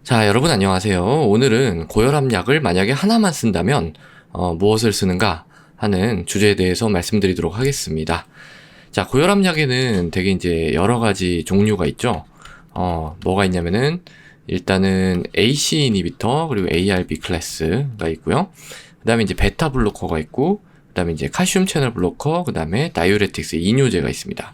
자, 여러분 안녕하세요. 오늘은 고혈압 약을 만약에 하나만 쓴다면 무엇을 쓰는가 하는 주제에 대해서 말씀드리도록 하겠습니다. 자, 고혈압 약에는 되게 이제 여러 가지 종류가 있죠. 뭐가 있냐면은 일단은 AC 이니비터 그리고 ARB 클래스가 있고요. 그다음에 이제 베타 블로커가 있고, 그다음에 이제 칼슘 채널 블로커, 그다음에 다이우레틱스 이뇨제가 있습니다.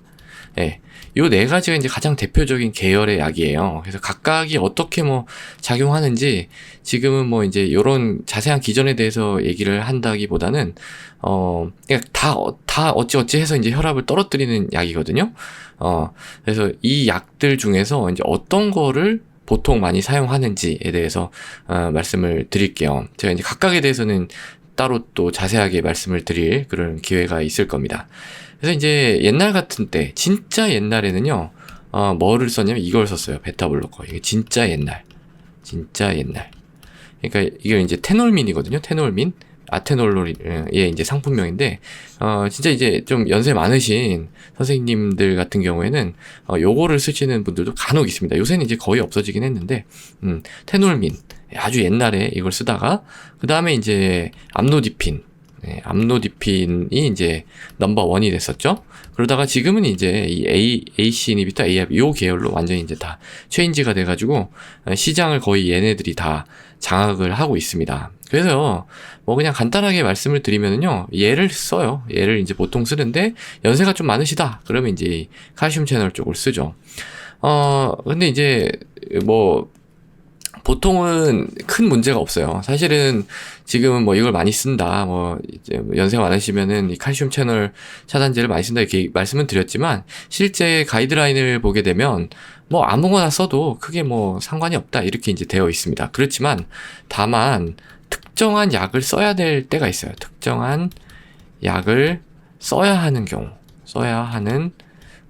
예. 요 네 가지가 이제 가장 대표적인 계열의 약이에요. 그래서 각각이 어떻게 뭐 작용하는지 지금은 뭐 이제 요런 자세한 기전에 대해서 얘기를 한다기보다는 그냥 다 어찌어찌 해서 이제 혈압을 떨어뜨리는 약이거든요. 그래서 이 약들 중에서 이제 어떤 거를 보통 많이 사용하는지에 대해서 말씀을 드릴게요. 제가 이제 각각에 대해서는 따로 또 자세하게 말씀을 드릴 그런 기회가 있을 겁니다. 그래서 이제 옛날 같은 때, 진짜 옛날에는요, 뭐를 썼냐면 이걸 썼어요. 베타블로커. 이게 진짜 옛날. 진짜 옛날. 그러니까 이게 이제 테놀민이거든요. 테놀민. 아테놀로의 이제 상품명인데, 진짜 이제 좀 연세 많으신 선생님들 같은 경우에는, 요거를 쓰시는 분들도 간혹 있습니다. 요새는 이제 거의 없어지긴 했는데, 테놀민. 아주 옛날에 이걸 쓰다가, 그 다음에 이제 암로디핀. 네, 암로디핀이 이제 넘버원이 됐었죠. 그러다가 지금은 이제 이 AC 이니비터, ARB 요 계열로 완전히 이제 다 체인지가 돼가지고 시장을 거의 얘네들이 다 장악을 하고 있습니다. 그래서 뭐 그냥 간단하게 말씀을 드리면요, 얘를 써요. 얘를 이제 보통 쓰는데 연세가 좀 많으시다 그러면 이제 칼슘 채널 쪽을 쓰죠. 근데 이제 뭐 보통은 큰 문제가 없어요. 사실은 지금은 뭐 이걸 많이 쓴다, 뭐 이제 뭐 연세가 많으시면은 이 칼슘 채널 차단제를 많이 쓴다 이렇게 말씀은 드렸지만, 실제 가이드라인을 보게 되면 뭐 아무거나 써도 크게 뭐 상관이 없다 이렇게 이제 되어 있습니다. 그렇지만 다만 특정한 약을 써야 될 때가 있어요. 특정한 약을 써야 하는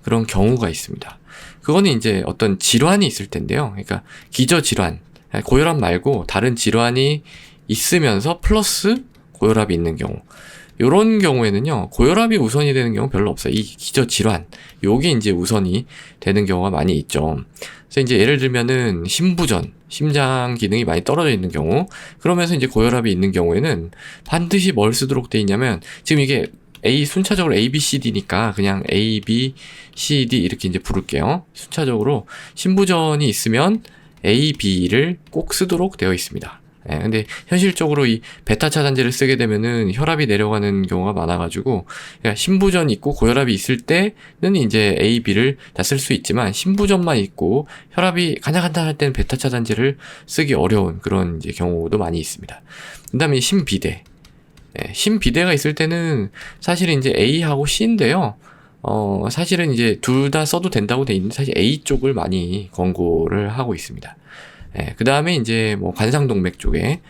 그런 경우가 있습니다. 그거는 이제 어떤 질환이 있을 텐데요. 그러니까 기저질환, 고혈압 말고 다른 질환이 있으면서 플러스 고혈압이 있는 경우, 요런 경우에는요, 고혈압이 우선이 되는 경우 별로 없어요. 이 기저질환, 요게 이제 우선이 되는 경우가 많이 있죠. 그래서 이제 예를 들면은 심부전, 심장 기능이 많이 떨어져 있는 경우, 그러면서 이제 고혈압이 있는 경우에는 반드시 뭘 쓰도록 돼 있냐면, 지금 이게 순차적으로 A, B, C, D니까 그냥 A, B, C, D 이렇게 이제 부를게요. 순차적으로 심부전이 있으면 A, B를 꼭 쓰도록 되어 있습니다. 근데 현실적으로 이 베타 차단제를 쓰게 되면은 혈압이 내려가는 경우가 많아가지고, 그러니까 심부전 있고 고혈압이 있을 때는 이제 A, B를 다 쓸 수 있지만, 심부전만 있고 혈압이 간당간당할 때는 베타 차단제를 쓰기 어려운 그런 이제 경우도 많이 있습니다. 그 다음에 심비대. 심비대가 있을 때는 사실 이제 A하고 C인데요. 사실은 이제 둘 다 써도 된다고 돼 있는데, 사실 A 쪽을 많이 권고를 하고 있습니다. 그 다음에 이제 뭐 관상동맥 쪽에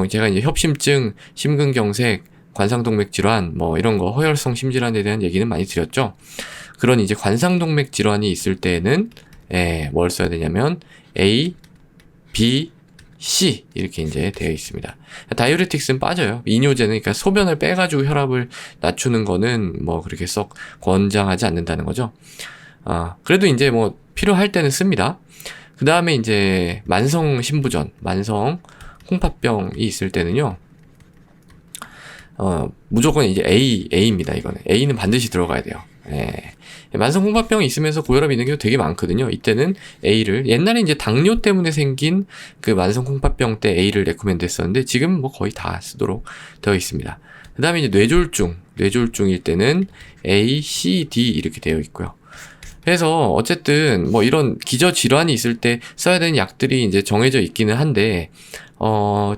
제가 이제 협심증, 심근경색, 관상동맥 질환, 뭐 이런 거 허혈성 심질환에 대한 얘기는 많이 드렸죠. 그런 이제 관상동맥 질환이 있을 때는 뭘 써야 되냐면 A, B, C 이렇게 이제 되어 있습니다. 다이우레틱스는 빠져요. 이뇨제는 그러니까 소변을 빼가지고 혈압을 낮추는 거는 뭐 그렇게 썩 권장하지 않는다는 거죠. 그래도 이제 뭐 필요할 때는 씁니다. 그 다음에 이제 만성 심부전, 만성 콩팥병이 있을 때는요, 무조건 이제 A입니다. 이거는 A는 반드시 들어가야 돼요. 만성 콩팥병이 있으면서 고혈압이 있는 경우 되게 많거든요. 이때는 A를, 옛날에 이제 당뇨 때문에 생긴 그 만성 콩팥병 때 A를 레코멘드 했었는데, 지금 뭐 거의 다 쓰도록 되어 있습니다. 그 다음에 이제 뇌졸중일 때는 A, C, D 이렇게 되어 있고요. 그래서 어쨌든 뭐 이런 기저질환이 있을 때 써야 되는 약들이 이제 정해져 있기는 한데,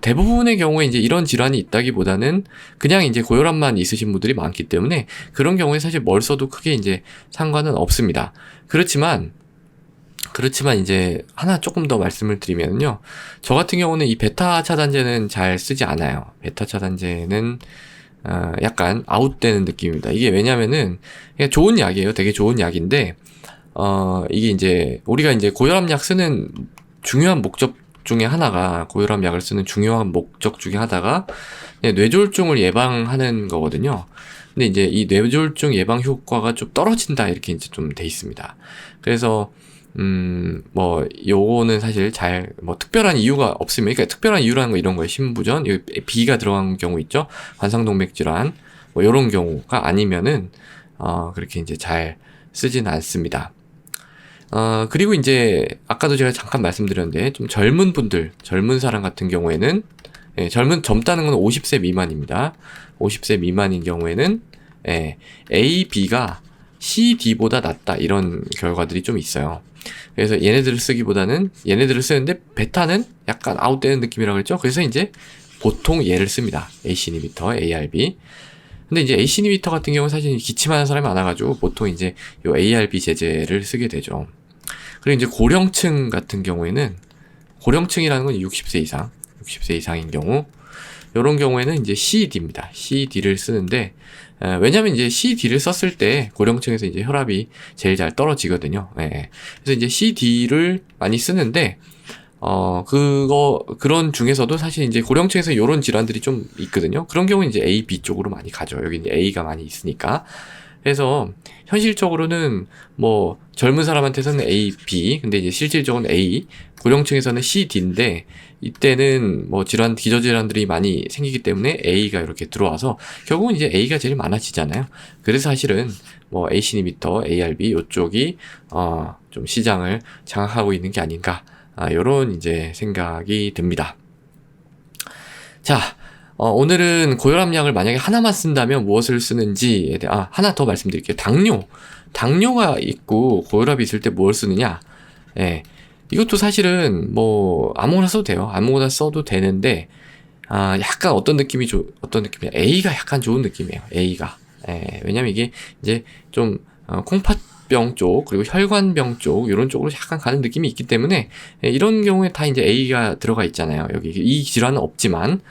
대부분의 경우에 이제 이런 질환이 있다기보다는 그냥 이제 고혈압만 있으신 분들이 많기 때문에 그런 경우에 사실 뭘 써도 크게 이제 상관은 없습니다. 그렇지만 이제 하나 조금 더 말씀을 드리면요, 저 같은 경우는 이 베타 차단제는 잘 쓰지 않아요. 베타 차단제는 약간 아웃되는 느낌입니다. 이게 왜냐면은 그냥 좋은 약이에요. 되게 좋은 약인데, 이게 이제 우리가 이제 고혈압 약 쓰는 중요한 목적 중에 하나가, 고혈압 약을 쓰는 중요한 목적 중에 하나가 뇌졸중을 예방하는 거거든요. 근데 이제 이 뇌졸중 예방 효과가 좀 떨어진다 이렇게 이제 좀 돼 있습니다. 그래서 요거는 사실 특별한 이유가 없으면, 그러니까 특별한 이유라는 거 이런 거예요. 심부전, B가 들어간 경우 있죠? 관상동맥 질환, 요런 경우가 아니면은, 그렇게 이제 잘 쓰진 않습니다. 그리고 이제, 아까도 제가 잠깐 말씀드렸는데, 좀 젊은 분들, 젊은 사람 같은 경우에는, 젊다는 건 50세 미만입니다. 50세 미만인 경우에는, A, B가 C, D보다 낫다. 이런 결과들이 좀 있어요. 그래서 얘네들을 쓰는데 베타는 약간 아웃되는 느낌이라고 그랬죠. 그래서 이제 보통 얘를 씁니다. AC 이니비터, ARB. 근데 이제 AC 이니비터 같은 경우는 사실 기침하는 사람이 많아가지고 보통 이제 요 ARB 제제를 쓰게 되죠. 그리고 이제 고령층 같은 경우에는, 고령층이라는 건 60세 이상인 경우, 요런 경우에는 이제 CD입니다. CD를 쓰는데, 왜냐면 이제 CD를 썼을 때 고령층에서 이제 혈압이 제일 잘 떨어지거든요. 그래서 이제 CD를 많이 쓰는데, 그런 중에서도 사실 이제 고령층에서 요런 질환들이 좀 있거든요. 그런 경우는 이제 A, B 쪽으로 많이 가죠. 여기 이제 A가 많이 있으니까. 그래서 현실적으로는 젊은 사람한테서는 A, B, 근데 이제 실질적으로는 A, 고령층에서는 C, D인데, 이때는 기저질환들이 많이 생기기 때문에 A가 이렇게 들어와서 결국은 이제 A가 제일 많아지잖아요. 그래서 사실은 AC 이니비터, ARB 요쪽이 좀 시장을 장악하고 있는 게 아닌가, 요런 이제 생각이 듭니다. 자, 오늘은 고혈압약을 만약에 하나만 쓴다면 무엇을 쓰는지에 대해, 하나 더 말씀드릴게요. 당뇨가 있고 고혈압이 있을 때 무엇을 쓰느냐? 이것도 사실은 아무거나 써도 돼요. 아무거나 써도 되는데, 약간 어떤 느낌이냐. A가 약간 좋은 느낌이에요. A가. 왜냐면 이게 이제 좀, 콩팥병 쪽, 그리고 혈관병 쪽, 이런 쪽으로 약간 가는 느낌이 있기 때문에, 이런 경우에 다 이제 A가 들어가 있잖아요. 여기 이 질환은 없지만,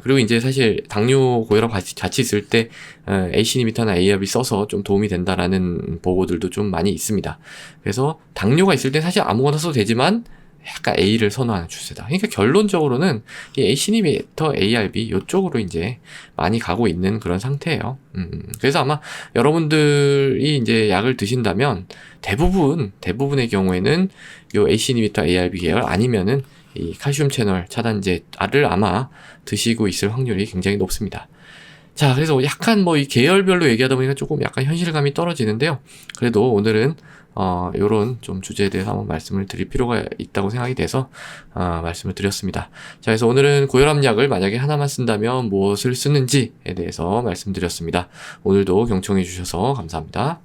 그리고 이제 사실 당뇨 고혈압 같이 있을 때 AC 이니비터나 ARB 써서 좀 도움이 된다라는 보고들도 좀 많이 있습니다. 그래서 당뇨가 있을 때 사실 아무거나 써도 되지만 약간 A를 선호하는 추세다. 그러니까 결론적으로는 이 AC 이니비터, ARB 이쪽으로 이제 많이 가고 있는 그런 상태예요. 그래서 아마 여러분들이 이제 약을 드신다면 대부분의 경우에는 요 AC 이니비터, ARB 계열 아니면은 이 칼슘 채널 차단제를 아마 드시고 있을 확률이 굉장히 높습니다. 자, 그래서 약간 이 계열별로 얘기하다 보니까 조금 약간 현실감이 떨어지는데요. 그래도 오늘은 요런 좀 주제에 대해서 한번 말씀을 드릴 필요가 있다고 생각이 돼서 말씀을 드렸습니다. 자, 그래서 오늘은 고혈압약을 만약에 하나만 쓴다면 무엇을 쓰는지에 대해서 말씀드렸습니다. 오늘도 경청해 주셔서 감사합니다.